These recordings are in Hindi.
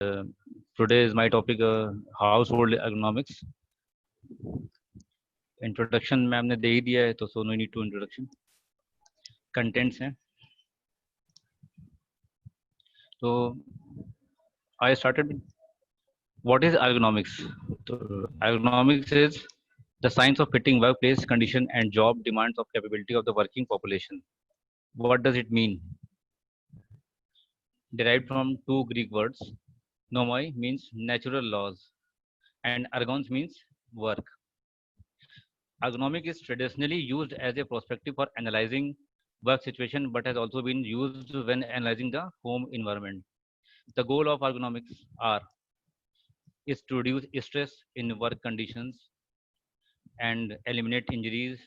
uh, today is my topic household economics. Introduction में हमने दे ही दिया है तो so no need to introduction. Contents हैं तो I started with what is ergonomics. So ergonomics is the science of fitting workplace condition and job demands of capability of the working population. What does it mean? Derived from two Greek words. Nomoi means natural laws and ergons means work. Ergonomic is traditionally used as a perspective for analyzing work situation, but has also been used when analyzing the home environment. The goal of ergonomics are is to reduce stress in work conditions and eliminate injuries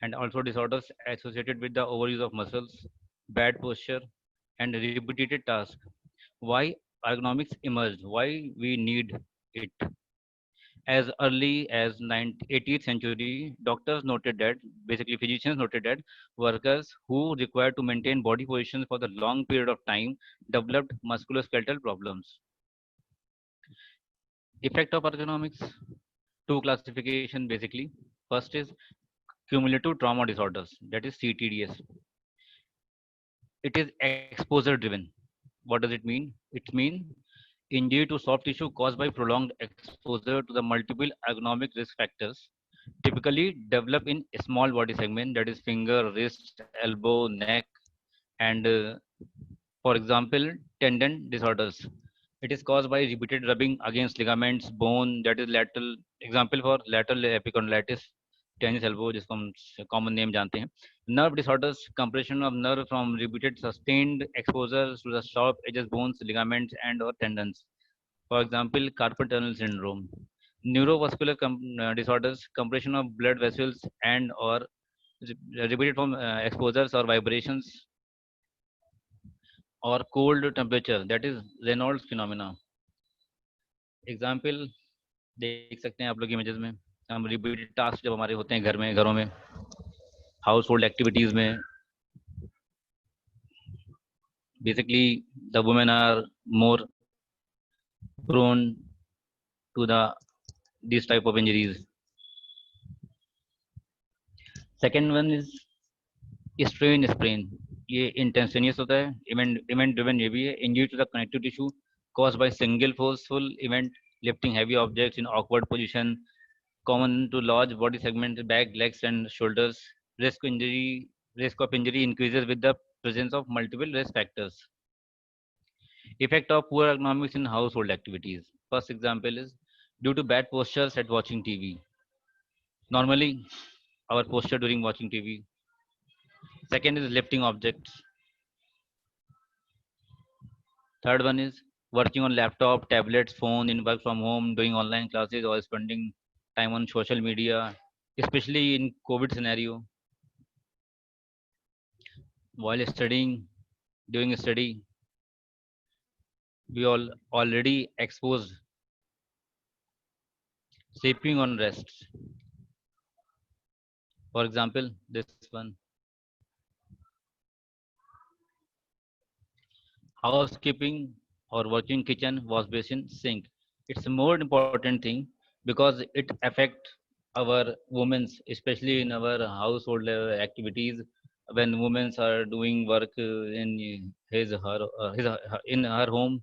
and also disorders associated with the overuse of muscles, bad posture, and repeated tasks. Why ergonomics emerged? Why we need it? As early as 18th century, doctors noted that, basically physicians noted that workers who required to maintain body positions for the long period of time developed musculoskeletal problems. Effect of ergonomics, two classification basically. First is cumulative trauma disorders, that is CTDS. It is exposure driven. What does it mean? It means injury to soft tissue caused by prolonged exposure to the multiple ergonomic risk factors typically develop in a small body segment, that is finger, wrist, elbow, neck, and for example, tendon disorders. It is caused by repeated rubbing against ligaments, bone, that is lateral. Example for lateral epicondylitis, tennis elbow, जिसको हम common name जानते हैं. Nerve disorders, compression of nerve from repeated sustained exposure to the sharp edges, bones, ligaments, and or tendons. For example, carpal tunnel syndrome. Neurovascular disorders, compression of blood vessels and or repeated from exposures or vibrations or cold temperature, that is Reynolds phenomena. Example देख सकते हैं आप लोग इमेजेस में. हम रिपीटेड टास्क जब हमारे होते हैं घर में, घरों में, हाउस होल्ड एक्टिविटीज में, basically the women are more prone to these type of injuries. Second one is strain sprain. ये इंटेंसिनियस होता है. इवेंट ड्रिवन ये भी है. Injury to the connective tissue caused by single forceful event, lifting heavy objects in awkward position, common to large body segments, back, legs, and shoulders. Risk of injury increases with the presence of multiple risk factors. Effect of poor ergonomics in household activities. First example is due to bad postures at watching TV. Normally, our posture during watching TV. Second is lifting objects. Third one is working on laptop, tablets, phone in work from home, doing online classes or spending time on social media, especially in COVID scenario. While studying, doing a study, we all already exposed. Sleeping on rest. For example, this one. Housekeeping or working kitchen, wash basin, sink. It's a more important thing because it affect our women's, especially in our household activities. When women are doing work in in her home,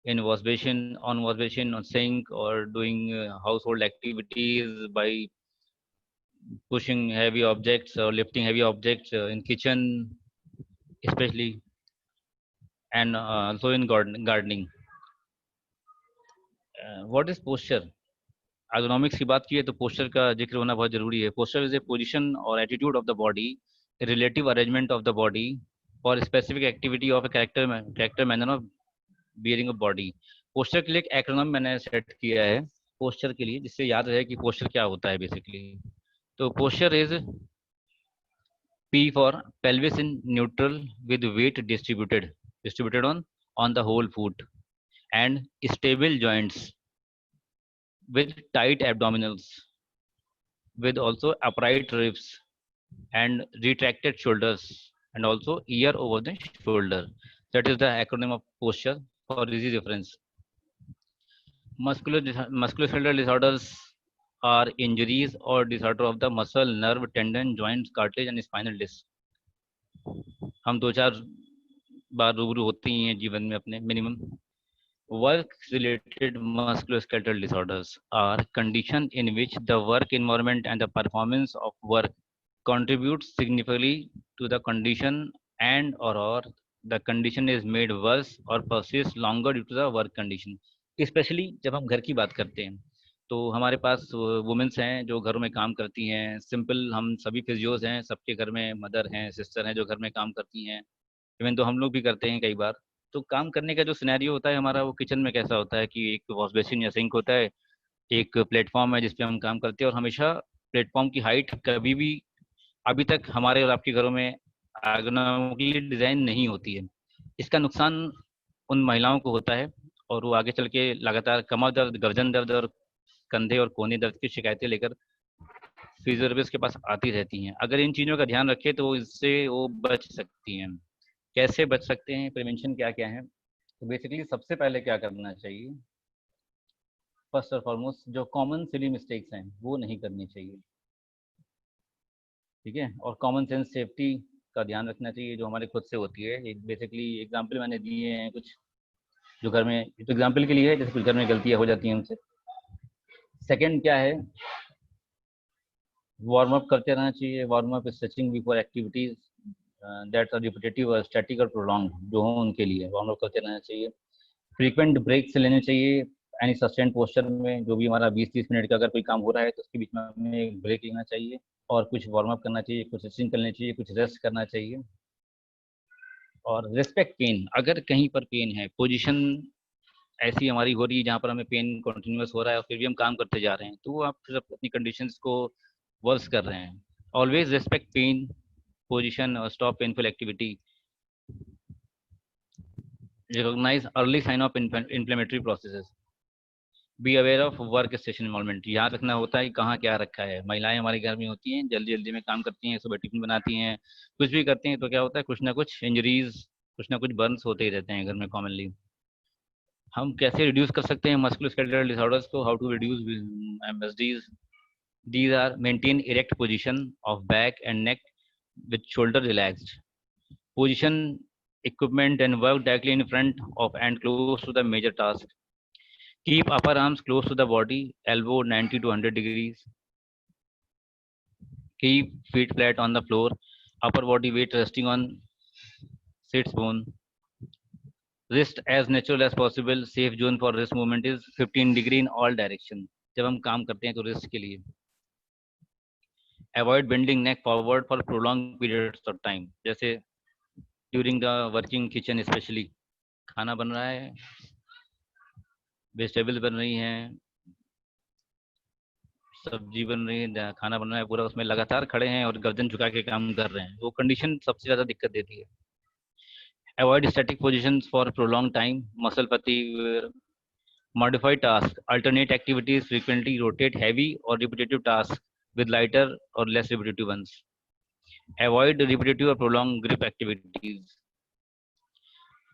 in wash basin, on sink, or doing household activities by pushing heavy objects or lifting heavy objects in kitchen, especially, and also in gardening. What is posture? Ergonomics की बात की है तो पोस्चर का जिक्र होना बहुत जरूरी है. पोस्चर इज ए पोजीशन और attitude of the body, relative arrangement of the body for specific activity of a character manner of bearing a body. Posture के लिए एक एक्रोनिम मैंने सेट किया है पोस्चर के लिए, जिससे याद रहे कि पोस्चर क्या होता है बेसिकली. तो posture is P for pelvis in neutral with weight distributed on the whole foot, and stable joints with tight abdominals, with also upright ribs and retracted shoulders, and also ear over the shoulder. That is the acronym of posture. for easy reference. Musculoskeletal disorders are injuries or disorder of the muscle, nerve, tendon, joints, cartilage and spinal disc. हम 2-4 बार रूबरू होते ही हैं जीवन में अपने minimum. Work-related musculoskeletal disorders are conditions in which the work environment and the performance of work contributes significantly to the condition or the condition is made worse or persists longer due to the work condition. Especially जब हम घर की बात करते हैं तो हमारे पास वुमेन्स हैं जो घरों में काम करती हैं. सिंपल हम सभी फिजियोज हैं, सबके घर में मदर हैं, सिस्टर हैं जो घर में काम करती हैं. इवन तो हम लोग भी करते हैं कई बार. तो काम करने का जो सिनेरियो होता है हमारा वो किचन में कैसा होता है कि एक वॉश बेसिन या सिंक होता है, एक प्लेटफॉर्म है जिसपे हम काम करते हैं और हमेशा प्लेटफॉर्म की हाइट कभी भी अभी तक हमारे और आपके घरों में एर्गोनॉमिकली डिजाइन नहीं होती है. इसका नुकसान उन महिलाओं को होता है और वो आगे चल के लगातार कमर दर्द, गर्दन दर्द और कंधे और कोहनी दर्द की शिकायतें लेकर फिजियोथेरेपिस्ट के पास आती रहती हैं. अगर इन चीज़ों का ध्यान रखें तो इससे वो बच सकती हैं. कैसे बच सकते हैं, प्रिवेंशन क्या क्या है? तो बेसिकली सबसे पहले क्या करना चाहिए, फर्स्ट और फॉरमोस्ट जो कॉमन सिली मिस्टेक्स हैं वो नहीं करनी चाहिए. ठीक है, और कॉमन सेंस सेफ्टी का ध्यान रखना चाहिए जो हमारे खुद से होती है. एक बेसिकली एग्जांपल मैंने दिए हैं कुछ जो घर में, तो एग्जांपल के लिए है जैसे कुछ घर में गलतियां हो जाती हैं उनसे. सेकंड क्या है, वार्म अप करते रहना चाहिए. Warm up stretching before activities that are repetitive और स्टैटिक और प्रोलॉन्ग जो हो उनके लिए वार्म अप करते रहना चाहिए. फ्रीक्वेंट ब्रेक्स लेने चाहिए एनी सस्टेंड पोस्चर में. जो भी हमारा 20-30 मिनट का अगर कोई काम हो रहा है तो उसके बीच में हमें एक ब्रेक लेना चाहिए और कुछ वार्म अप करना चाहिए, कुछ स्ट्रेचिंग करनी चाहिए, कुछ रेस्ट करना चाहिए. और रिस्पेक्ट पेन. अगर कहीं पर पेन है, पोजीशन ऐसी हमारी हो रही है जहाँ पर हमें पेन कंटिन्यूअस हो रहा है और फिर भी हम काम करते जा रहे हैं तो आप फिर अपनी कंडीशंस को वर्स कर रहे हैं. ऑलवेज रिस्पेक्ट पेन पोजीशन और stop painful activity. Recognize early sign of inflammatory processes. Be aware of work station involvement. याद रखना होता है कहाँ क्या रखा है. महिलाएं हमारे घर में होती हैं, जल्दी जल्दी में काम करती हैं, सुबह टिफिन बनाती हैं, कुछ भी करती हैं तो क्या होता है कुछ ना कुछ इंजरीज, कुछ ना कुछ बर्न्स होते ही रहते हैं घर में कॉमनली. हम कैसे रिड्यूस कर सकते हैं मस्कुलोस्केलेटल डिसऑर्डर्स को? How to reduce MSDs? These are maintain erect position of back and neck with shoulder relaxed. Position equipment and work directly in front of and close to the major task. Keep upper arms close to the body, elbow 90 to 100 degrees. Keep feet flat on the floor, upper body weight resting on sits bone. Wrist as natural as possible. Safe zone for wrist movement is 15 degree in all direction. जब हम काम करते हैं तो wrist के लिए avoid bending neck forward for prolonged periods of time. जैसे during the working kitchen especially, खाना बन रहा है, वेजिटेबल्स बन रही हैं, सब्जी बन रही है, खाना बन रहा है पूरा, उसमें लगातार खड़े हैं और गर्दन झुका के काम कर रहे हैं, वो कंडीशन सबसे ज़्यादा दिक्कत देती है. Avoid static positions for prolonged time, muscle fatigue. Modify tasks, alternate activities, frequently rotate heavy or repetitive tasks with lighter or less repetitive ones. Avoid repetitive or prolonged grip activities.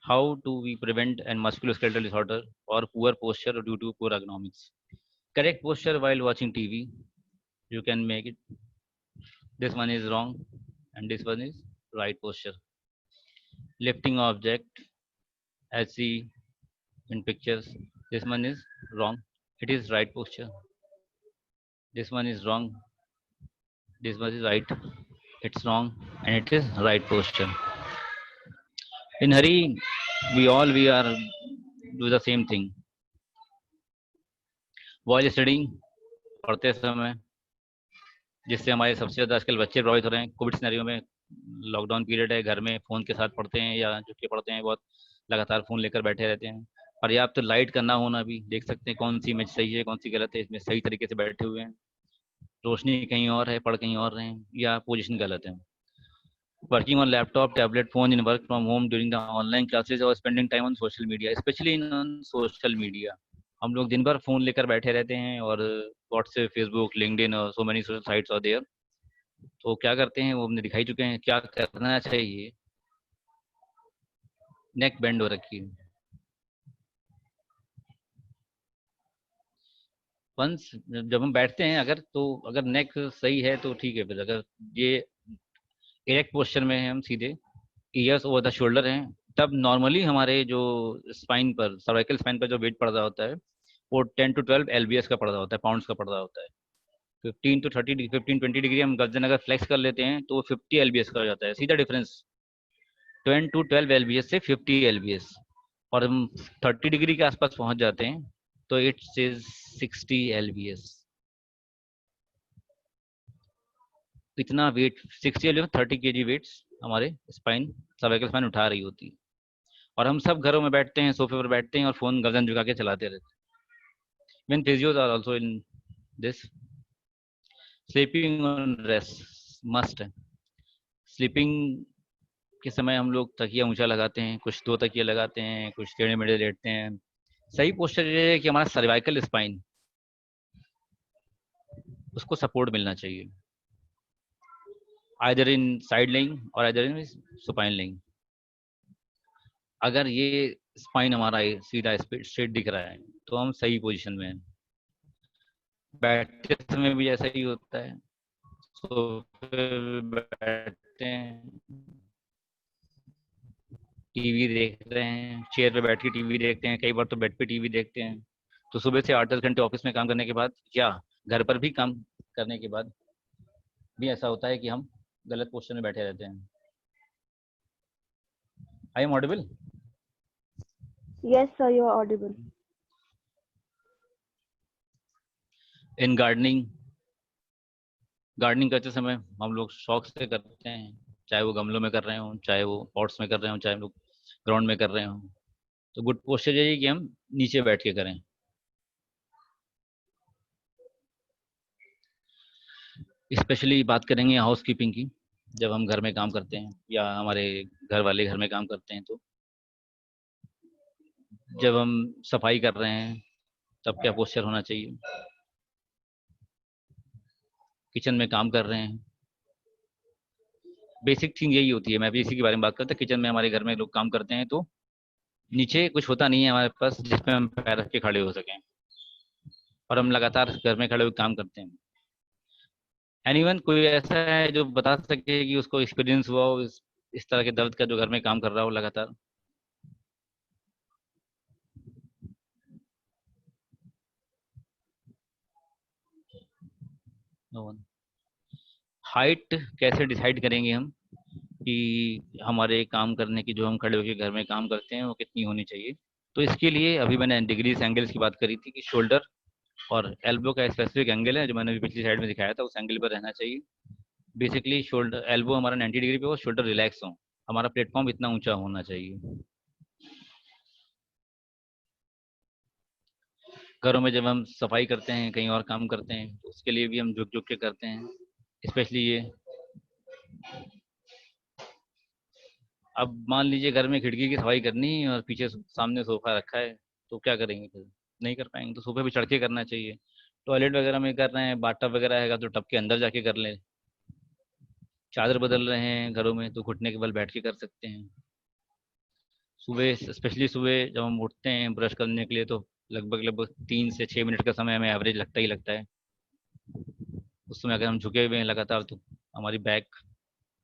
How do we prevent a musculoskeletal disorder or poor posture due to poor ergonomics? Correct posture while watching TV. You can make it. This one is wrong and this one is right posture. Lifting object as see in pictures. This one is wrong. It is right posture. This one is wrong. This one is right. It's wrong and it is right posture. In hurry, we are do the same thing. While studying, पढ़ते समय, जिससे हमारे सबसे ज़्यादा आजकल बच्चे प्रभावित हो रहे हैं. कोविड सिनेरियो में लॉकडाउन पीरियड है, घर में फ़ोन के साथ पढ़ते हैं या जो कि पढ़ते हैं बहुत लगातार फ़ोन लेकर बैठे रहते हैं. पर्याप्त लाइट का ना होना भी, देख सकते हैं कौन सी इमेज सही है कौन सी गलत है. इसमें सही तरीके से बैठे हुए हैं, रोशनी कहीं और है, पढ़ कहीं और रहे हैं, या पोजीशन गलत है. Working on laptop, tablet, phone in work from home during the online classes or spending time on social media, especially on social media. हम लोग दिन भर फोन लेकर बैठे रहते हैं और व्हाट्सएप, फेसबुक, लिंक्डइन और so many social sites are there. तो क्या करते हैं वो हमने दिखाई चुके हैं. क्या करना चाहिए? नेक बेंड हो रखी है, वंस जब हम बैठते हैं अगर, तो अगर नेक सही है तो ठीक है, फिर अगर ये इरेक्ट पोस्चर में है, हम सीधे ईयर्स ओवर द शोल्डर हैं, तब नॉर्मली हमारे जो स्पाइन पर, सर्वाइकल स्पाइन पर जो वेट पड़ रहा होता है वो 10 to 12 LBS का पड़ रहा होता है, पाउंड्स का पड़ रहा होता है। 15 to 20 हम गर्दन अगर फ्लेक्स कर लेते हैं तो 50 LBS का हो जाता है, सीधा डिफरेंस 10 to 12 LBS से 50 LBS। और हम 30 डिग्री के आसपास पहुंच जाते हैं तो इट्स इज 60 LBS। इतना वेट 60 LBS 30 kg वेट्स हमारे स्पाइन, सर्वाइकल स्पाइन उठा रही होती है। और हम सब घरों में बैठते हैं, सोफे पर बैठते हैं और फोन गर्दन झुका के चलाते रहते हैं। When physios are also in this, sleeping on rest must है। स्लीपिंग के समय हम लोग तकिया ऊंचा लगाते हैं, कुछ दो तकिया लगाते हैं, कुछ टेढ़े मेढ़े लेटते हैं। सही पोस्चर ये है कि हमारा सर्वाइकल स्पाइन, उसको सपोर्ट मिलना चाहिए, आइदर इन साइड लेइंग और आइदर इन सुपाइन लेइंग। अगर ये स्पाइन हमारा सीधा स्ट्रेट दिख रहा है तो हम सही पोजीशन में हैं। बैठते समय भी ऐसा ही होता है, सोफे बैठते हैं, टीवी देख रहे हैं, चेयर पे बैठ के टीवी देखते हैं, कई बार तो बेड पे टीवी देखते हैं। तो सुबह से 8-10 घंटे ऑफिस में काम करने के बाद या घर पर भी काम करने के बाद भी ऐसा होता है कि हम गलत पोस्टर में बैठे रहते हैं। I am audible? Yes, sir, you are audible. In gardening करते समय हम लोग शौक से करते हैं, चाहे वो गमलों में कर रहे हो, चाहे वो पॉट्स में कर रहे हो, चाहे हम लोग ग्राउंड में कर रहे हो। तो गुड पोस्चर यही कि हम नीचे बैठ के करें। स्पेशली बात करेंगे हाउस कीपिंग की, जब हम घर में काम करते हैं या हमारे घर वाले घर में काम करते हैं, तो जब हम सफाई कर रहे हैं तब क्या पोस्चर होना चाहिए, किचन में काम कर रहे हैं, बेसिक थिंग यही होती है। मैं भी इसी के बारे में बात करता, किचन में हमारे घर में लोग काम करते हैं तो नीचे कुछ होता नहीं है हमारे पास जिसमें हम पैर रख के खड़े हो सकें, और हम लगातार घर में खड़े होकर काम करते हैं। एनीवन कोई ऐसा है जो बता सके कि उसको एक्सपीरियंस हुआ हो इस तरह के दर्द का, जो घर में काम कर रहा हो लगातार? No one. हाइट कैसे डिसाइड करेंगे हम कि हमारे काम करने की, जो हम खड़े होकर घर में काम करते हैं, वो कितनी होनी चाहिए? तो इसके लिए अभी मैंने डिग्रीज एंगल्स की बात करी थी कि शोल्डर और एल्बो का स्पेसिफिक एंगल है जो मैंने पिछली साइड में दिखाया था, उस एंगल पर रहना चाहिए। बेसिकली शोल्डर, एल्बो हमारा 90 डिग्री पे हो, शोल्डर रिलैक्स हो, हमारा प्लेटफॉर्म इतना ऊंचा होना चाहिए। घरों में जब हम सफाई करते हैं, कहीं और काम करते हैं, तो उसके लिए भी हम झुक झुक के करते हैं, स्पेशली ये। अब मान लीजिए घर में खिड़की की सफाई करनी है और पीछे सामने सोफा रखा है, तो क्या करेंगे फिर? नहीं कर पाएंगे। तो सोफे पे चढ़ के करना चाहिए। टॉयलेट वगैरह में कर रहे हैं, बाथ टब वगैरह है तो टब के अंदर जाके कर लें। चादर बदल रहे हैं घरों में तो घुटने के बल बैठ के कर सकते हैं। सुबह, स्पेशली सुबह जब हम उठते हैं ब्रश करने के लिए, तो लगभग लगभग 3 से 6 मिनट का समय हमें एवरेज लगता ही लगता है। उस समय अगर हम झुके हुए हैं लगातार तो हमारी बैक,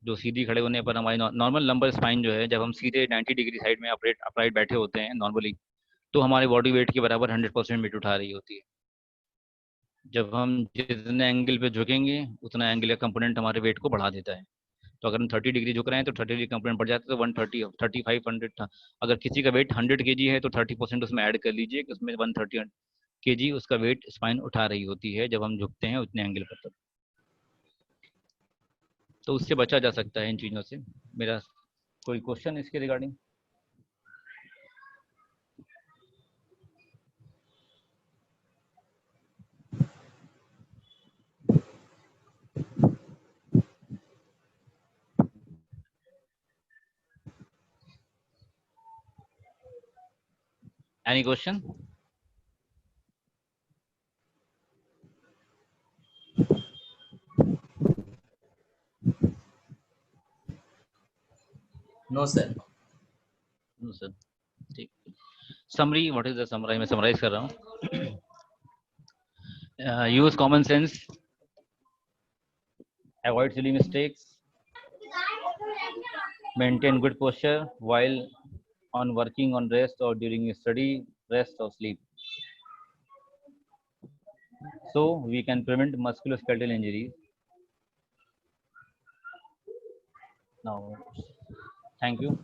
जो सीधी खड़े होने पर हमारी नॉर्मल लंबर स्पाइन जो है, जब हम सीधे 90 डिग्री साइड में अपराइट बैठे होते हैं नॉर्मली, तो हमारे बॉडी वेट के बराबर 100% वेट उठा रही होती है। जब हम जितने एंगल पे झुकेंगे उतना एंगल का कंपोनेंट हमारे वेट को बढ़ा देता है। तो अगर हम 30 डिग्री झुक रहे हैं तो 30 डिग्री कंपोनेंट बढ़ जाता है, तो 130, 35, 100 था। अगर किसी का वेट 100 kg है तो 30% उसमें ऐड कर लीजिए कि उसमें 130 kg उसका वेट स्पाइन उठा रही होती है जब हम झुकते हैं उतने एंगल पर। तब तो उससे बचा जा सकता है इन चीज़ों से। मेरा कोई क्वेश्चन इसके regarding? Any question? No sir. No sir. ठीक। Summary, what is the summarise? मैं समराइज कर रहा हूँ। Use common sense, avoid silly mistakes, maintain good posture while on working on rest or during your study, rest or sleep. So we can prevent musculoskeletal injuries. Now, thank you.